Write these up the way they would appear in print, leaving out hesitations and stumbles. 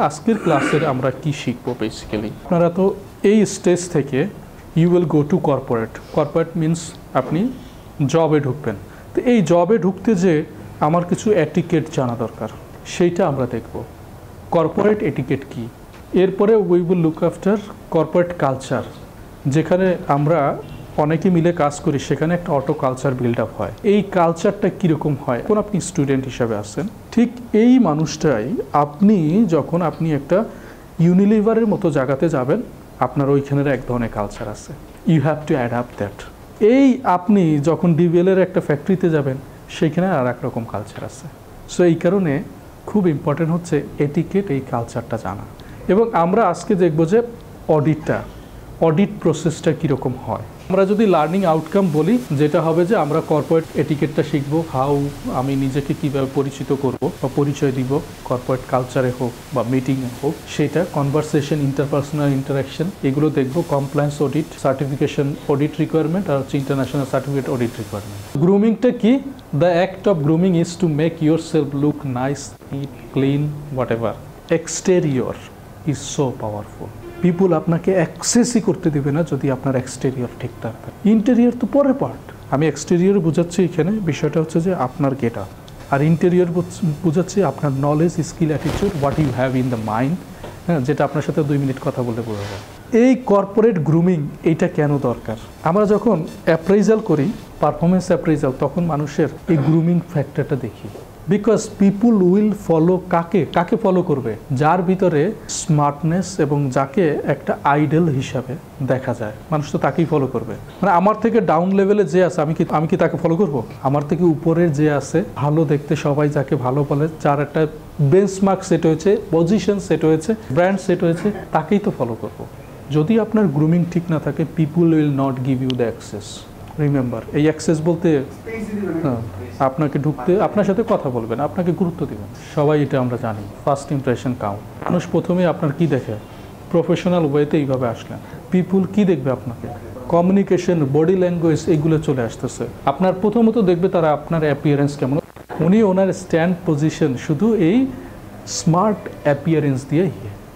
আজকের ক্লাসের আমরা কি শিখব বেসিক্যালি আপনারা তো এই স্টেজ থেকে you will go to corporate means আপনি জবে ঢুকবেন। তো এই জবে ঢুকতে যে আমার কিছু এটিকেট জানা দরকার, সেইটা আমরা দেখব। কর্পোরেট এটিকেট কি, এরপরে we will look after corporate culture, যেখানে আমরা অনেকে মিলে কাজ করি, সেখানে একটা অটো কালচার বিল্ড আপ হয়। এই কালচারটা কীরকম হয় যখন আপনি স্টুডেন্ট হিসাবে আসেন, ঠিক এই মানুষটাই যখন আপনি একটা ইউনিলিভারের মতো জায়গাতে যাবেন, আপনার ওইখানের এক ধরনের কালচার আছে, you have to adapt that. এই আপনি যখন ডিভিএলের একটা ফ্যাক্টরিতে যাবেন, সেখানে আর এক রকম কালচার আছে। সো এই কারণে খুব ইম্পর্টেন্ট হচ্ছে এটিকেট, এই কালচারটা জানা। এবং আমরা আজকে দেখব যে অডিট প্রসেসটা কীরকম হয়। আমরা যদি লার্নিং আউটকাম বলি, যেটা হবে যে আমরা কর্পোরেট এটিকেটটা শিখব, হাউ আমি নিজেকে কীভাবে পরিচিত করব বা পরিচয় দিব, কর্পোরেট কালচারে হোক বা মিটিংয়ে হোক, সেটা কনভারসেশন, ইন্টারপার্সোনাল ইন্টারাকশন, এগুলো দেখব। Compliance audit, certification audit requirement, আর হচ্ছে ইন্টারন্যাশনাল সার্টিফিকেট অডিট রিকোয়ারমেন্ট। গ্রুমিংটা কি? The act of grooming is to make your self look nice, neat, clean, whatever. Exterior is so powerful. People আপনাকে অ্যাক্সেসই করতে দেবে না যদি আপনার এক্সটেরিয়র ঠিক থাকে। ইন্টেরিয়র তো পরের পার্ট। আমি এক্সটেরিয়র বোঝাচ্ছি এখানে, বিষয়টা হচ্ছে যে আপনার গেটা, আর ইন্টেরিয়র বোঝাচ্ছি আপনার knowledge, skill, attitude, what you have in the mind, হ্যাঁ, যেটা আপনার সাথে 2 মিনিট কথা বলে বোঝা যায়। এই কর্পোরেট গ্রুমিং এইটা কেন দরকার? আমরা যখন অ্যাপ্রাইজাল করি, পারফরমেন্স অ্যাপ্রাইজাল, তখন মানুষের এই গ্রুমিং ফ্যাক্টরটা দেখি। বিকজ পিপুল উইল ফলো কাকে ফলো করবে? যার ভিতরে স্মার্টনেস এবং যাকে একটা আইডল হিসাবে দেখা যায়, মানুষ তো তাকেই ফলো করবে। মানে আমার থেকে ডাউন লেভেলে যে আছে, আমি কি তাকে ফলো করব? আমার থেকে উপরের যে আছে, ভালো দেখতে, সবাই যাকে ভালো বলে, যার একটা বেঞ্চমার্ক সেট হয়েছে, পজিশন সেট হয়েছে, ব্র্যান্ড সেট হয়েছে, তাকেই তো ফলো করব। যদি আপনার গ্রুমিং ঠিক না থাকে, people will not give you the access. Remember, এই অ্যাক্সেস বলতে আপনাকে ঢুকতে, আপনার সাথে কথা বলবেন, আপনাকে গুরুত্ব দেবেন। সবাই এটা আমরা জানি, ফার্স্ট ইমপ্রেশন কাউন্ট। মানুষ প্রথমে আপনার কি দেখে? প্রফেশনাল ওয়েতে এইভাবে আসলেন, পিপুল কি দেখবে আপনাকে? কমিউনিকেশন, বডি ল্যাঙ্গুয়েজ, এইগুলো চলে আসতেছে। আপনার প্রথমত দেখবে তারা আপনার অ্যাপিয়ারেন্স কেমন। উনি ওনার স্ট্যান্ড পজিশন শুধু এই স্মার্ট অ্যাপিয়ারেন্স দিয়ে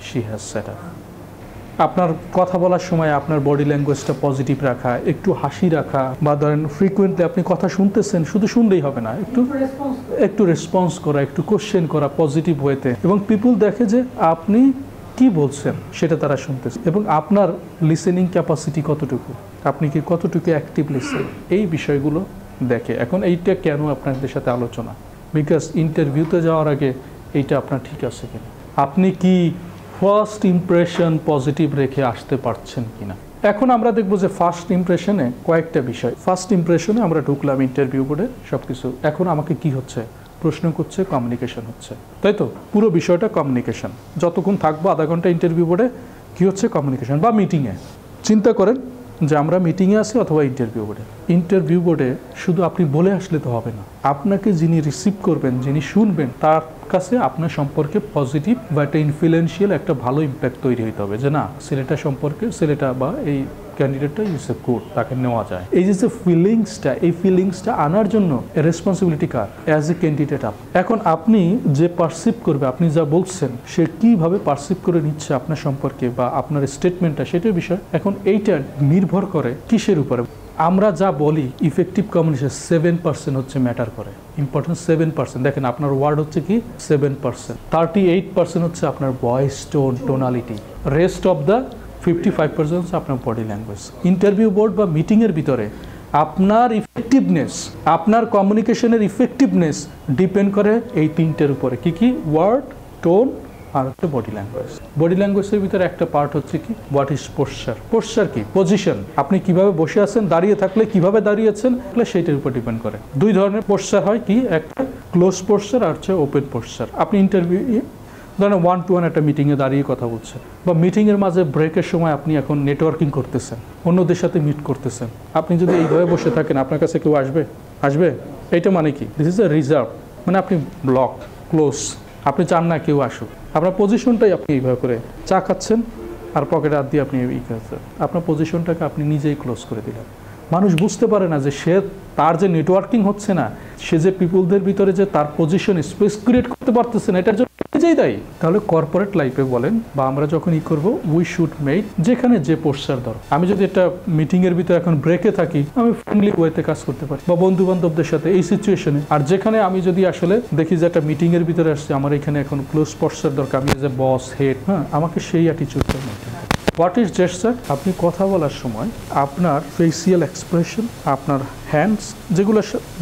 শি হ্যাজ সেট আপ। আপনার কথা বলার সময় আপনার বডি ল্যাঙ্গুয়েজটা পজিটিভ রাখা, একটু হাসি রাখা, বা ধরেন ফ্রিকুয়েন্টলি আপনি কথা শুনতেছেন, শুধু শুনলেই হবে না, একটু রেসপন্স করা, একটু কোশ্চেন করা পজিটিভ ওয়েতে। এবং পিপুল দেখে যে আপনি কি বলছেন সেটা তারা শুনতেছে, এবং আপনার লিসেনিং ক্যাপাসিটি কতটুকু, আপনি কি কতটুকু অ্যাক্টিভ লিসেন, এই বিষয়গুলো দেখে। এখন এইটা কেন আপনাদের সাথে আলোচনা? বিকজ ইন্টারভিউতে যাওয়ার আগে এইটা আপনার ঠিক আছে কিনা, আপনি কি ফার্স্ট ইমপ্রেশন পজিটিভ রেখে আসতে পারছেন কিনা। এখন আমরা দেখবো যে ফার্স্ট ইমপ্রেশনে কয়েকটা বিষয়। ফার্স্ট ইমপ্রেশনে আমরা ঢুকলাম ইন্টারভিউ বোর্ডে, সব কিছু। এখন আমাকে কি হচ্ছে? প্রশ্ন করছে, কমিউনিকেশন হচ্ছে, তাই তো? পুরো বিষয়টা কমিউনিকেশন। যতক্ষণ থাকবো আধা ঘন্টা ইন্টারভিউ বোর্ডে, কী হচ্ছে? কমিউনিকেশন। বা মিটিংয়ে, চিন্তা করেন যে আমরা মিটিংয়ে আসি অথবা ইন্টারভিউ বোর্ডে। ইন্টারভিউ বোর্ডে শুধু আপনি বলে আসলে তো হবে না, আপনাকে যিনি রিসিভ করবেন, যিনি শুনবেন, তার কাছে আপনার সম্পর্কে পজিটিভ বা একটা ইনফ্লুয়েন্সিয়াল একটা ভালো ইম্প্যাক্ট তৈরি হতে হবে, যে না, ছেলেটা সম্পর্কে, ছেলেটা বা এই ক্যান্ডিডেটটা ইজ এ গুড, তাকে নেওয়া যায়। এই যে ফিলিংসটা, এই ফিলিংসটা আনার জন্য responsibility car? As a candidate up. এখন আপনি যে পারসিভ করবে, আপনি যা বলছেন, সে কীভাবে পারসিভ করে নিচ্ছে আপনার সম্পর্কে বা আপনার স্টেটমেন্টটা, সেটার বিষয়। এখন এইটা নির্ভর করে কিসের উপরে? আমরা যা বলি, ইফেক্টিভ কমিউনিকেশন 7% হচ্ছে ম্যাটার করে, ইম্পর্টেন্স 7%। দেখেন আপনার ওয়ার্ড হচ্ছে কি 7%, 38% হচ্ছে আপনার voice tone, tonality, rest of the 55% হচ্ছে আপনার বডি ল্যাঙ্গুয়েজ। ইন্টারভিউ বোর্ড বা মিটিংয়ের ভিতরে আপনার ইফেক্টিভনেস, আপনার কমিউনিকেশনের ইফেক্টিভনেস ডিপেন্ড করে এই তিনটের উপরে। কি? ওয়ার্ড, টোন, আর হচ্ছে বডি ল্যাঙ্গুয়েজ। বডি ল্যাঙ্গুয়েজের ভিতরে একটা পার্ট হচ্ছে কি, হোয়াট ইজ পোশ্চার। পোশ্চার কি? পজিশন। আপনি কিভাবে বসে আছেন, দাঁড়িয়ে থাকলে কিভাবে দাঁড়িয়েছেন, সেইটার উপর ডিপেন্ড করে। 2 ধরনের পোশ্চার হয়, কি? একটা ক্লোজ পোশ্চার আর হচ্ছে ওপেন পোশ্চার। আপনি ইন্টারভিউ ধরেন 1-to-1 একটা মিটিংয়ে দাঁড়িয়ে কথা বলছেন, বা মিটিংয়ের মাঝে ব্রেকের সময় আপনি এখন নেটওয়ার্কিং করতেছেন, অন্যদের সাথে মিট করতেছেন। আপনি যদি এইভাবে বসে থাকেন, আপনার কাছে কেউ আসবে? এইটা মানে কি? দিস ইজ এ রিজার্ভ, মানে আপনি ব্লক, ক্লোজ, আপনি চান না কেউ আসুক। আপনার পজিশনটাই আপনি এইভাবে করে চা খাচ্ছেন আর পকেটে হাত দিয়ে আপনি এই খাচ্ছেন, আপনার পজিশনটাকে আপনি নিজেই ক্লোজ করে দিলেন। মানুষ বুঝতে পারে না যে তার যে নেটওয়ার্কিং হচ্ছে না, সে যে পিপুলদের ভিতরে যে তার পজিশন স্পেস ক্রিয়েট করতে পারতেছে না, এটার জন্য নিজেই দায়ী। তাহলে কর্পোরেট লাইফে বলেন বা আমরা যখন করব, উই শুড মেক যেখানে যে পোস্টার দরকার। আমি যদি একটা মিটিং এর ভিতরে এখন ব্রেকে থাকি, আমি ফ্রেন্ডলি ওয়েতে কাজ করতে পারি বা বন্ধু বান্ধবদের সাথে এই সিচুয়েশনে। আর যেখানে আমি যদি আসলে দেখি যে একটা মিটিং এর ভিতরে আসছে, আমার এখানে এখন ক্লোজ পোস্টার দরকার, আমি যে বস হেড, আমাকে সেই অ্যাটিটিউডটা মেনটেন করতে। What is gesture? আপনি কথা বলার সময় আপনার ফেসিয়াল এক্সপ্রেশন, আপনার হ্যান্ডস যেগুলো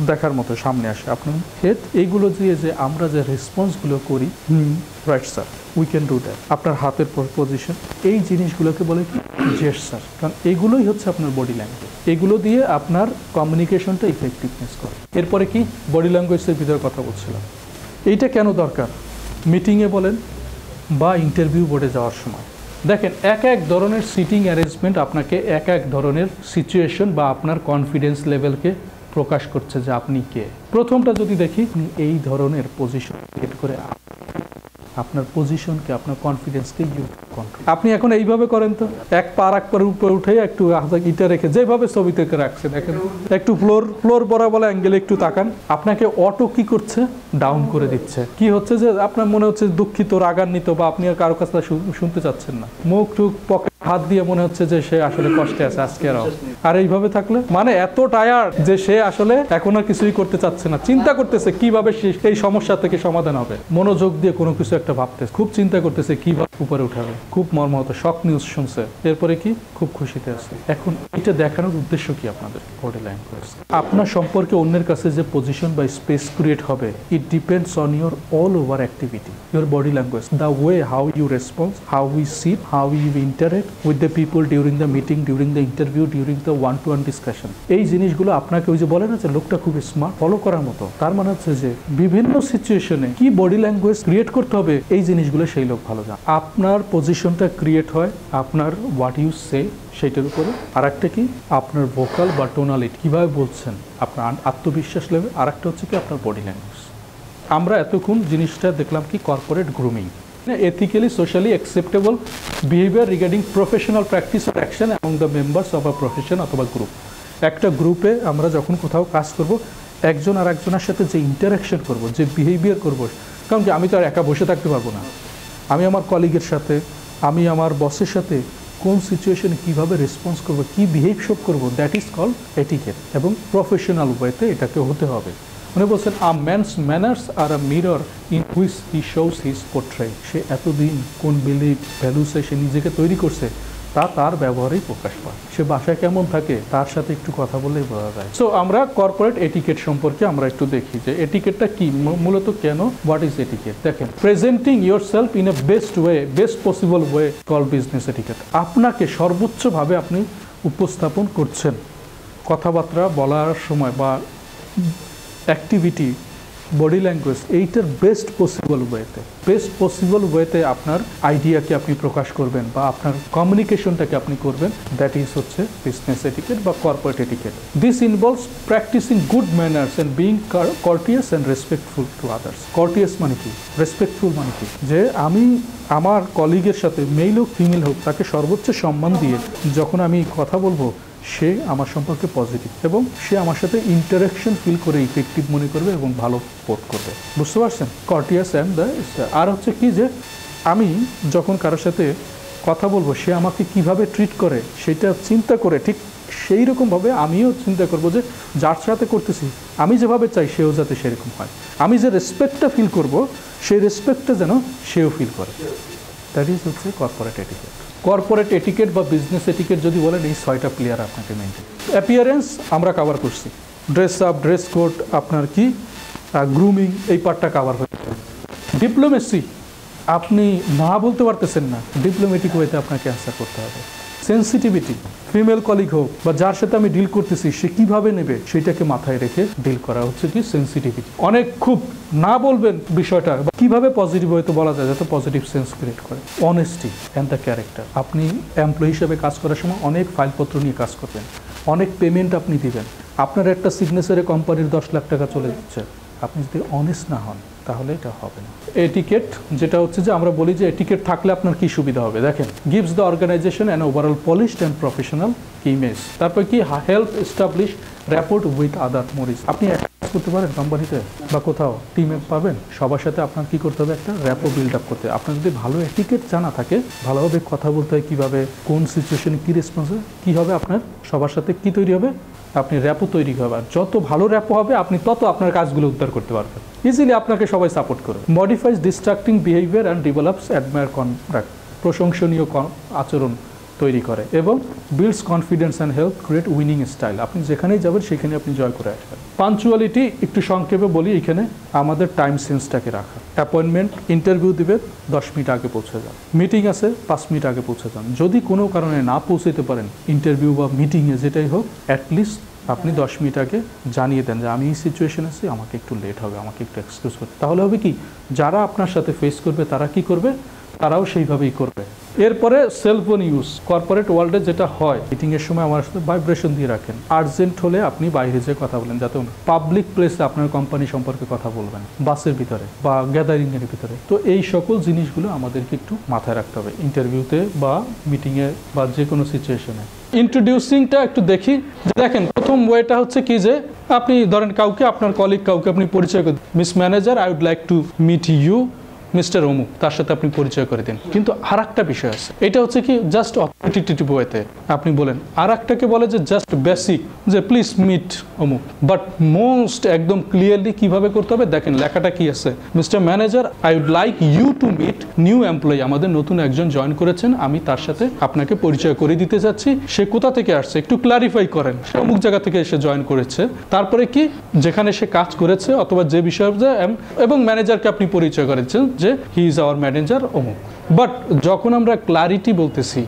দেখার মতো সামনে আসে, আপনার হেড, এইগুলো দিয়ে যে আমরা যে রেসপন্সগুলো করি, right sir, we can do that. আপনার হাতের পজিশন, এই জিনিসগুলোকে বলে কি জেস্টার। কারণ এগুলোই হচ্ছে আপনার বডি ল্যাঙ্গুয়েজ। এগুলো দিয়ে আপনার কমিউনিকেশনটা ইফেক্টিভনেস করে। এরপরে কি বডি ল্যাঙ্গুয়েজের ভিতরে কথা বলছিলাম, এইটা কেন দরকার মিটিংয়ে বলেন বা ইন্টারভিউ বোর্ডে যাওয়ার সময়। দেখেন, এক এক ধরনের সিটিং অ্যারেঞ্জমেন্ট আপনাকে এক এক ধরনের সিচুয়েশন বা আপনার কনফিডেন্স লেভেলকে প্রকাশ করছে যে আপনি কে। প্রথমটা যদি দেখি, এই ধরনের পজিশন ক্রিয়েট করে আপনার পজিশনকে, আপনার কনফিডেন্সকে কন্ট্রোল। আপনি এখন এইভাবে করেন তো, এক পা উপরে উঠে একটু ইটা রেখে যেভাবে ছবিতে রাখছে, দেখেন একটু ফ্লোর বরাবর অ্যাঙ্গেলে একটু তাকান, আপনাকে অটো কি করছে, ডাউন করে দিচ্ছে। কি হচ্ছে যে আপনার মনে হচ্ছে দুঃখিত, রাগান্বিত, বা আপনি আর কারো কাছে শুনতে চাচ্ছেন না। মুখ টুক পকেট হাত দিয়ে মনে হচ্ছে যে সে আসলে কষ্টে আছে আজকে। আর এইভাবে থাকলে মানে এত টায়ার্ড যে সে আসলে এখন আর কিছুই করতে চাচ্ছে না, চিন্তা করতেছে কিভাবে এই সমস্যা থেকে সমাধান হবে। মনোযোগ দিয়ে কোনো কিছু একটা ভাবতেছে, খুব চিন্তা করতেছে কিভাবে উপরে উঠাবে, খুব মর্মাহত, শক নিউজ শুনছে, এরপরে কি খুব খুশিতে আছে। এখন এটা দেখানোর উদ্দেশ্য কি আপনাদের বডি ল্যাঙ্গুয়েজ। আপনার সম্পর্কে অন্যের কাছে যে পজিশন বা স্পেস ক্রিয়েট হবে, it depends on your all over activity, your body language, the way how you response, how you sit, how you interact with the people during the meeting, during the interview, during the one-to-one discussion। এই জিনিসগুলো আপনাকে ওই যে বলে না যে লোকটা খুব স্মার্ট, ফলো করার মতো, তার মানে হচ্ছে যে বিভিন্ন সিচুয়েশনে কি বডি ল্যাঙ্গুয়েজ ক্রিয়েট করতে হবে, এই জিনিসগুলো সেই লোক ভালো জানে। আপনার পজিশনটা ক্রিয়েট হয় আপনার হোয়াট ইউ সে সেইটার উপরে। আর একটা কি আপনার ভোকাল বা টোনালিটি, কিভাবে বলছেন, আপনার আত্মবিশ্বাস লেভেল। আর একটা হচ্ছে কি আপনার বডি ল্যাঙ্গুয়েজ। আমরা এতক্ষণ জিনিসটা দেখলাম কি corporate grooming, ethically socially acceptable behavior regarding professional practice or action among the members of a profession অথবা গ্রুপ। একটা গ্রুপে আমরা যখন কোথাও কাজ করব, একজন আর একজনের সাথে যে ইন্টারাকশন করব, যে বিহেভিয়ার করব, কারণ কি আমি তো আর একা বসে থাকতে পারবো না। আমি আমার কলিগের সাথে, আমি আমার বসের সাথে কোন সিচুয়েশনে কীভাবে রেসপন্স করব, কী বিহেভ শো করব, দ্যাট ইজ কল্ড এটিকেট। এবং প্রফেশনাল ওয়েতে এটাকে হতে হবে। উনি বলছেন a man's manners are a mirror in which he shows his portrait. সে এতদিন কোন বিলিভ ভ্যালুসে সে নিজেকে তৈরি করছে, তা তার ব্যবহারেই প্রকাশ পায়। সে বাসায় কেমন থাকে তার সাথে একটু কথা বললেই বোঝা যায়। সো আমরা কর্পোরেট এটিকেট সম্পর্কে আমরা একটু দেখি যে এটিকেটটা কি, মূলত কেন, হোয়াট ইজ এটিকেট। দেখেন, presenting your self in a best way, best possible way call business etiquette. আপনাকে সর্বোচ্চভাবে আপনি উপস্থাপন করছেন কথাবার্তা বলার সময় বা অ্যাক্টিভিটি, বডি ল্যাঙ্গুয়েজ, এইটার বেস্ট পসিবল ওয়েতে আপনার আইডিয়াকে আপনি প্রকাশ করবেন বা আপনার কমিউনিকেশনটাকে আপনি করবেন, দ্যাট ইজ হচ্ছে বিজনেস এটিকেট বা corporate etiquette. This involves practicing good manners and being courteous and respectful to others. Courteous মানে কি, রেসপেক্টফুল মানে কি, যে আমি আমার কলিগের সাথে, মেল হোক ফিমেল হোক, তাকে সর্বোচ্চ সম্মান দিয়ে যখন আমি কথা বলবো, সে আমার সম্পর্কে পজিটিভ এবং সে আমার সাথে ইন্টারাকশন ফিল করে ইফেক্টিভ মনে করবে এবং ভালো বোধ করবে। বুঝতে পারছেন, কর্টিয়াস অ্যান্ড দ্য। আর হচ্ছে কি যে আমি যখন কারোর সাথে কথা বলবো, সে আমাকে কিভাবে ট্রিট করে সেটা চিন্তা করে ঠিক সেই রকমভাবে আমিও চিন্তা করব যে যার সাথে করতেছি আমি যেভাবে চাই সেও যাতে সেরকম হয়। আমি যে রেসপেক্টটা ফিল করব, সেই রেসপেক্টটা যেন সেও ফিল করে। দ্যাট ইজ হচ্ছে কর্পোরেট এটিকেট। কর্পোরেট এটিকেট বা বিজনেস এটিকেট যদি বলেন, এই 6টা প্লেয়ার আপনাকে মেনটেন। অ্যাপিয়ারেন্স আমরা কভার করছি, ড্রেস আপ, ড্রেস কোড, আপনার কি গ্রুমিং, এই পার্টটা কভার হয়েছে। ডিপ্লোমেসি, আপনি না বলতে পারতেছেন না, ডিপ্লোমেটিক ওয়েতে আপনাকে অ্যান্সার করতে হবে। সেন্সিটিভিটি, ফিমেল কলিগ হোক বা যার সাথে আমি ডিল করতেছি সে কিভাবে নেবে সেটাকে মাথায় রেখে ডিল করা হচ্ছে কি সেন্সিটিভিটি। অনেক খুব না বলবেন বিষয়টা, কিভাবে পজিটিভ হয়তো বলা যায় যাতে পজিটিভ সেন্স ক্রিয়েট করে। অনেস্টি অ্যান্ড দ্য ক্যারেক্টার, আপনি এমপ্লয়ি হিসেবে কাজ করার সময় অনেক ফাইলপত্র নিয়ে কাজ করবেন, অনেক পেমেন্ট আপনি দিবেন, আপনার একটা সিগনেচারে কোম্পানির 10 লাখ টাকা চলে যাচ্ছে, আপনি যদি অনেস্ট না হন তাহলে এটা হবে না। এটিকেট যেটা হচ্ছে যে আমরা বলি যে এটিকেট থাকলে আপনার কি সুবিধা হবে, দেখেন, gives the organization an overall polished and professional image. তারপর কি help establish rapport with other মরিজ। আপনি করতে পারেন কোম্পানিতে বা কোথাও টিমে পাবেন, সবার সাথে আপনার কি করতে হবে, একটা র্যাপো বিল্ড আপ করতে হবে। আপনার যদি ভালো এটিকেট জানা থাকে, ভালোভাবে কথা বলতে হয়, কীভাবে কোন সিচুয়েশনে কী রেসপন্স হয়, কী হবে, আপনার সবার সাথে কী তৈরি হবে, আপনি র্যাপো তৈরি হবে। আর যত ভালো র্যাপো হবে আপনি তত আপনার কাজগুলো উদ্ধার করতে পারবেন, ইজিলি আপনাকে সবাই সাপোর্ট করে। Modifies distracting behaviour and develops admire conduct, প্রশংসনীয় আচরণ তৈরি করে এবং builds confidence and help create winning style. আপনি যেখানেই যাবেন সেখানে আপনি জয় করে আসবেন। পাঞ্চুয়ালিটি একটু সংক্ষেপে বলি, এখানে আমাদের টাইম সেন্সটাকে রাখা। অ্যাপয়েন্টমেন্ট, ইন্টারভিউ দিবে 10 মিনিট আগে পৌঁছে যান, মিটিং আছে 5 মিনিট আগে পৌঁছে যান। যদি কোনো কারণে না পৌঁছতে পারেন ইন্টারভিউ বা মিটিংয়ে, যেটাই হোক, অ্যাটলিস্ট আপনি 10 মিনিট আগে জানিয়ে দেন যে আমি এই সিচুয়েশন আছি, আমাকে একটু লেট হবে, আমাকে একটু এক্সকিউজ করতে। তাহলে হবে কি, যারা আপনার সাথে ফেস করবে তারা কি করবে, তারাও সেইভাবেই করবে। এরপরে সেলফোন ইউজ। কর্পোরেট ওয়ার্ল্ডে যেটা হয়, মিটিংয়ের সময় আমার সাথে ভাইব্রেশন দিয়ে রাখেন। আর্জেন্ট হলে আপনি বাইরে যেয়ে কথা বলেন, যাতে পাবলিক প্লেসে আপনার কোম্পানি সম্পর্কে কথা বলবেন, বাসের ভিতরে বা গ্যাদারিংয়ের ভিতরে। তো এই সকল জিনিসগুলো আমাদেরকে একটু মাথায় রাখতে হবে ইন্টারভিউতে বা মিটিংয়ে বা যে কোনো সিচুয়েশনে। ইন্ট্রোডিউসিংটা একটু দেখি। দেখেন, প্রথম ওয়েটা হচ্ছে কি, যে আপনি ধরেন কাউকে, আপনার কলিগ কাউকে আপনি পরিচয় করেন, miss manager, I would like to meet you mister অমুক, তার সাথে আপনি পরিচয় করে দিন। কিন্তু আর একটা বিষয় আছে, এটা হচ্ছে কি জাস্ট অথরিটেটিভ ওয়েতে আপনি বলেন। আর একটাকে বলে যে জাস্ট বেসিক, যে প্লিজ মিট অমুক। বাট মোস্ট একদম ক্লিয়ারলি কিভাবে করতে হবে, দেখেন লেখাটা কি আছে, mister manager, I would like you to meet new employee, আমাদের নতুন একজন জয়েন করেছেন, আমি তার সাথে আপনাকে পরিচয় করে দিতে চাচ্ছি। সে কোথা থেকে আসছে একটু ক্লারিফাই করেন, সে অমুক জায়গা থেকে এসে জয়েন করেছে, তারপরে কি যেখানে সে কাজ করেছে অথবা যে বিষয়ে, এবং ম্যানেজারকে আপনি পরিচয় করেছেন যে হি ইজ আওয়ার ম্যানেজার অমুক। বাট যখন আমরা ক্লারিটি বলতেছি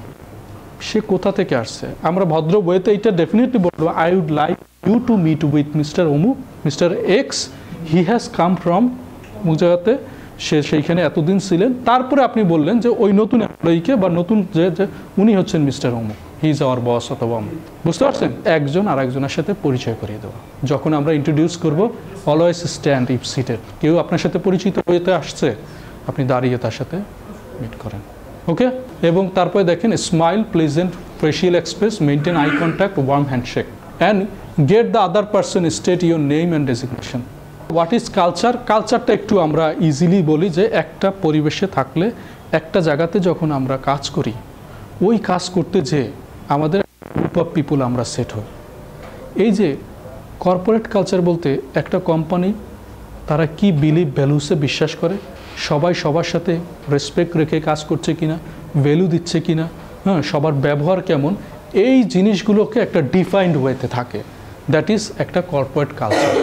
সে কোথা থেকে আসছে, আমরা ভদ্র বইতে এটা ডেফিনেটলি বলবো, I would like you to meet with mister অমুক, mister X, he has come from অমুক জায়গাতে, সে সেইখানে এতদিন ছিলেন। তারপরে আপনি বললেন যে ওই নতুন এমপ্লয়িকে বা নতুন যে উনি হচ্ছেন মিস্টার অমুক, হি ইজ আওয়ার বস অথবা অমুক। বুঝতে পারছেন, একজন আর একজনের সাথে পরিচয় করিয়ে দেওয়া। যখন আমরা ইন্ট্রোডিউস করবো, অলওয়েজ স্ট্যান্ড ইফ সিটেড। কেউ আপনার সাথে পরিচিত হইতে আসছে, আপনি দাঁড়িয়ে তার সাথে মিট করেন, ওকে। এবং তারপরে দেখেন, smile, pleasant facial express, maintain eye contact, warm handshake and get the other person state your name and designation. What is culture? কালচারটা একটু আমরা ইজিলি বলি যে একটা পরিবেশে থাকলে, একটা জায়গাতে যখন আমরা কাজ করি, ওই কাজ করতে যে আমাদের গ্রুপ অফ পিপুল আমরা সেট হই। এই যে কর্পোরেট কালচার বলতে, একটা কোম্পানি তারা কি বিলিভ, ভ্যালুসে বিশ্বাস করে, সবাই সবার সাথে রেসপেক্ট রেখে কাজ করছে কিনা, ভ্যালু দিচ্ছে কিনা, হ্যাঁ, সবার ব্যবহার কেমন, এই জিনিসগুলোকে একটা ডিফাইন্ড ওয়েতে থাকে, দ্যাট ইজ একটা কর্পোরেট কালচার।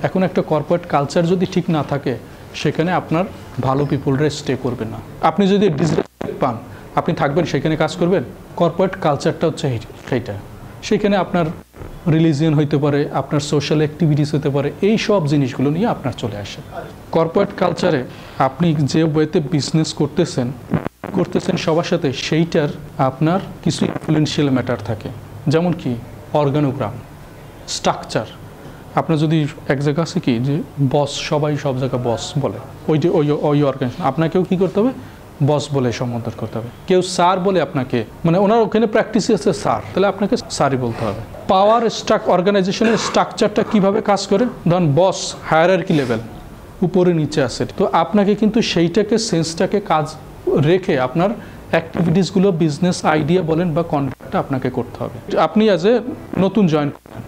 এখন একটা কর্পোরেট কালচার যদি ঠিক না থাকে, সেখানে আপনার ভালো পিপলরা স্টে করবে না। আপনি যদি ডিসরেসপেক্ট পান, আপনি থাকবেন সেখানে, কাজ করবেন। কর্পোরেট কালচারটা হচ্ছে সেইটা, সেখানে আপনার রিলিজিয়ন হইতে পারে, আপনার সোশ্যাল অ্যাক্টিভিটিস হতে পারে, এই সব জিনিসগুলো নিয়ে আপনার চলে আসে। কর্পোরেট কালচারে আপনি যে ওয়েতে বিজনেস করতেছেন সবার সাথে, সেইটার আপনার কিছু ইনফ্লুয়েন্সিয়াল ম্যাটার থাকে, যেমন কি অর্গানোগ্রাম, স্ট্রাকচার। আপনার যদি এক জায়গা আছে কি যে বস, সবাই সব জায়গায় বস বলে, ওই অর্গানাইজেশন, আপনাকেও কী করতে হবে, বস বলে সম্বোধন করতে হবে। কেউ স্যার বলে আপনাকে, মানে ওনার ওখানে প্র্যাকটিস আছে স্যার, তাহলে আপনাকে স্যারই বলতে হবে। পাওয়ার অর্গানাইজেশনের স্ট্রাকচারটা কিভাবে কাজ করে, ধরুন বস হায়ারার্কি লেভেল, উপরে নিচে আছে, তো আপনাকে কিন্তু সেইটাকে, সেন্সটাকে কাজ রেখে আপনার অ্যাক্টিভিটিসগুলো, বিজনেস আইডিয়া বলেন বা কন্ট্রাক্টটা আপনাকে করতে হবে। আপনি অ্যাজ এ নতুন জয়েন করেন,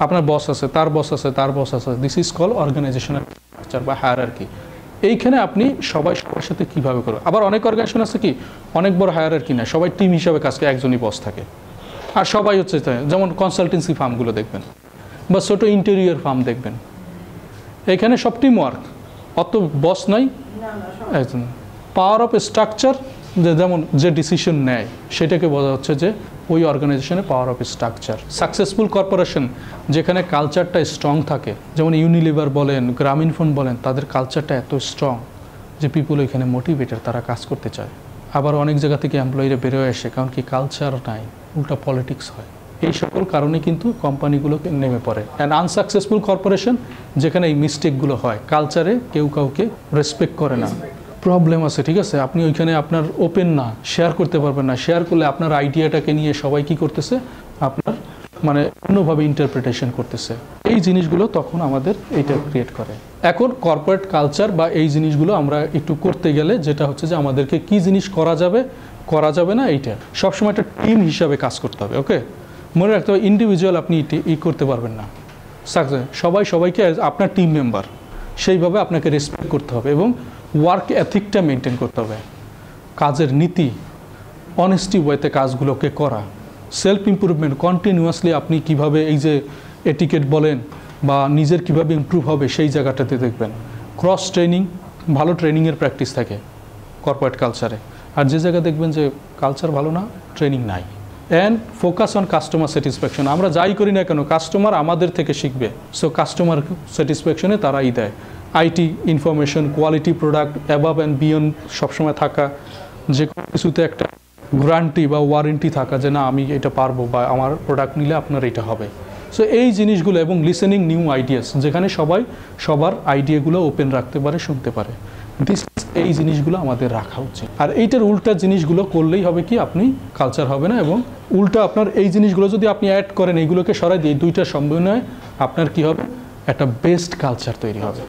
আপনার বস আছে, তার বস আছে, তার বস আছে, this is call organizational structure বা হায়ারার্কি। এইখানে আপনি সবাই সবার সাথে কীভাবে করবেন। আবার অনেক অর্গানাইজেশন আছে কি অনেক বড় হায়ারার্কি না, সবাই টিম হিসাবে কাজ করে, একজনই বস থাকে, আর সবাই হচ্ছে, যেমন কনসালটেন্সি ফার্মগুলো দেখবেন বা ছোটো ইন্টেরিয়র ফার্ম দেখবেন, এখানে সব টিম ওয়ার্ক, অত বস নাই, একজন। পাওয়ার অফ স্ট্রাকচার, যেমন যে ডিসিশন নেয় সেটাকে বোঝা হচ্ছে যে ওই অর্গানাইজেশনে power of structure. Successful corporation যেখানে কালচারটা স্ট্রং থাকে, যেমন ইউনিলিভার বলেন, গ্রামীণফোন বলেন, তাদের কালচারটা এত স্ট্রং যে পিপুল ওইখানে মোটিভেটেড, তারা কাজ করতে চায়। আবার অনেক জায়গা থেকে এমপ্লয়িরা বেরোয় আসে, কারণ কি কালচার নাই, উল্টা পলিটিক্স হয়। এই সকল কারণে কিন্তু কোম্পানিগুলোকে নেমে পড়ে। অ্যান্ড আনসাকসেসফুল কর্পোরেশন যেখানে এই মিস্টেকগুলো হয়, কালচারে কেউ কাউকে রেসপেক্ট করে না, প্রবলেম আছে, ঠিক আছে, আপনি ওইখানে আপনার ওপেন না, শেয়ার করতে পারবেন না, শেয়ার করলে আপনার আইডিয়াটাকে নিয়ে সবাই কী করতেছে, আপনার মানে অন্যভাবে ইন্টারপ্রিটেশন করতেছে। এই এই জিনিসগুলো তখন আমাদের এইটা ক্রিয়েট করে। এখন কর্পোরেট কালচার বা এই জিনিসগুলো আমরা একটু করতে গেলে যেটা হচ্ছে যে আমাদেরকে কি জিনিস করা যাবে না, এইটা সবসময় একটা টিম হিসাবে কাজ করতে হবে। ওকে, মনে রাখতে হবে ইন্ডিভিজুয়াল আপনি করতে পারবেন না। সবাইকে আপনার টিম মেম্বার, সেইভাবে আপনাকে রেসপেক্ট করতে হবে এবং ওয়ার্ক এথিকটা মেনটেন করতে হবে, কাজের নীতি, অনেস্টি ওয়েতে কাজগুলোকে করা, সেলফ ইমপ্রুভমেন্ট কন্টিনিউয়াসলি আপনি কিভাবে এই যে এটিকেট বলেন বা নিজের কিভাবে ইমপ্রুভ হবে সেই জায়গাটাতে দেখবেন। ক্রস ট্রেনিং, ভালো ট্রেনিংয়ের প্র্যাকটিস থাকে কর্পোরেট কালচারে। আর যে জায়গায় দেখবেন যে কালচার ভালো না, ট্রেনিং নাই। And focus on customer satisfaction. আমরা যাই করি না কেন কাস্টমার আমাদের থেকে শিখবে। সো কাস্টমার স্যাটিসফ্যাকশনে তারাই দেয়। IT, information, quality product, above and beyond সবসময় থাকা, যে কোনো কিছুতে একটা গ্যারান্টি বা ওয়ারেন্টি থাকা যে না আমি এটা পারবো বা আমার প্রোডাক্ট নিলে আপনার এটা হবে। সো এই জিনিসগুলো এবং লিসেনিং নিউ আইডিয়াস, যেখানে সবাই সবার আইডিয়াগুলো ওপেন রাখতে পারে, শুনতে পারে। এই জিনিসগুলো আমাদের রাখা উচিত। আর এইটার উল্টা জিনিসগুলো করলেই হবে কি আপনি কালচার হবে না, এবং উল্টা আপনার এই জিনিসগুলো যদি আপনি অ্যাড করেন, এইগুলোকে সরাই দিয়ে দুইটা সমন্বয়ে আপনার কি হবে, একটা বেস্ট কালচার তৈরি হবে।